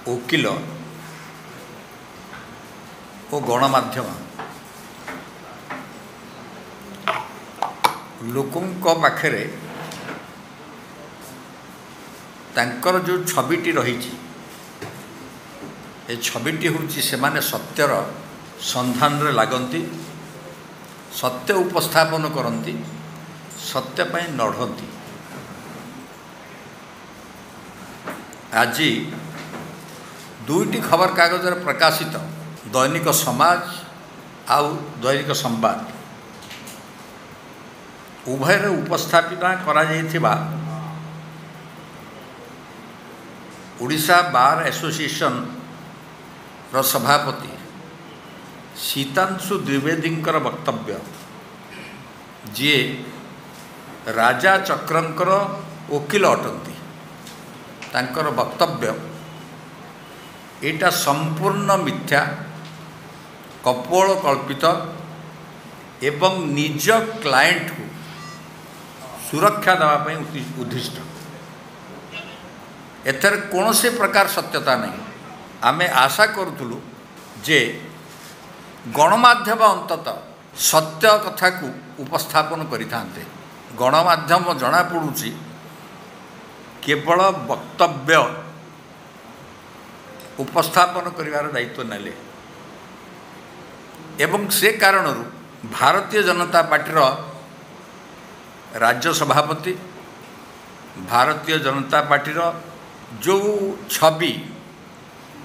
वकिल और गणमाध्यम लोकों पाखरे तांकर जो छविटी रही छविटी हूँ से माने सत्यर संधान रे लागंती सत्य उपस्थापन करती सत्य पाई लढ़ती। आज दुईटी खबर कागज प्रकाशित दैनिक समाज आउ दैनिक संवाद उभय उपस्थापित करा जाइथिबा ओडिशा बार एसोसिएशन रो सभापति सीतांशु द्विवेदींकर वक्तव्य जी राजा चक्रंकर वकील अटंती तांकर वक्तव्य एटा संपूर्ण मिथ्या कपोल कल्पित एवं निज क्लाएंट को सुरक्षा देवाई उद्दिष्ट। एथर कौन से प्रकार सत्यता नहीं। आमे आशा करूँ जे गणमाध्यम अंततः सत्य कथा को उपस्थापन करिथान्ते। गणमाध्यम जना पड़ुछि केवल वक्तव्य उपस्थापन करिवार दायित्व नेले एवं से कारण भारतीय जनता पार्टी राज्य सभापति भारतीय जनता पार्टी जो छवि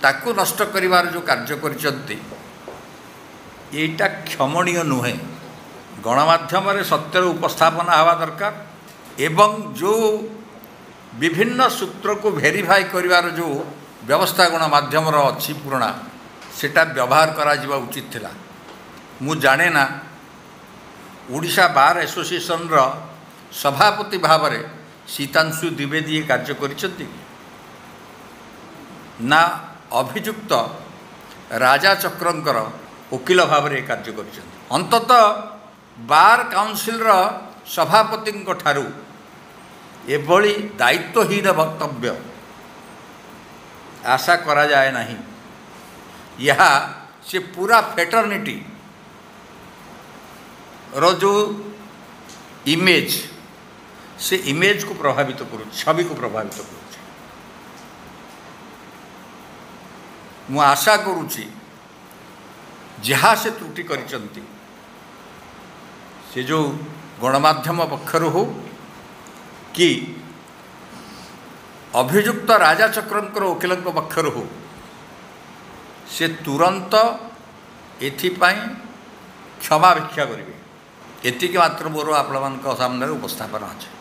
ताकू नष्ट करिवार जो कार्य करिसंती एटा क्षमणीय नुहे। गणमाध्यम रे सत्यर उपस्थापना हवा दरकार एवं जो विभिन्न सूत्र को वेरीफाई करिवार जो व्यवस्था गणमाध्यम अच्छी पुराणा सेटा व्यवहार करा जिबा उचित थिला। मु जाने ना ओडिशा बार एसोसिएशन रो सभापति भाव में सीतांशु द्विवेदी कार्य करिसंती ना अभियुक्त राजा चक्रंकर वकील भाव में कार्य करिसंती। अंततः बार काउंसिल रो सभापति ठारू एभली दायित्वहीन वक्तव्य आशा करा जाए नहीं। यह से पूरा फेटर्निटी रो जो इमेज से इमेज को प्रभावित करू छवि को प्रभावित करू। मु आशा करुँची जहाँ से त्रुटि करिसंती से जो गणमाध्यम पक्षर हो कि अभियुक्त राजा चक्रंकर वकील पक्षर हो से तुरंत एथिपाई क्षमा भिक्षा करेंगे। एतिक मात्र मोर आपण सामने उपस्थापन अच्छे।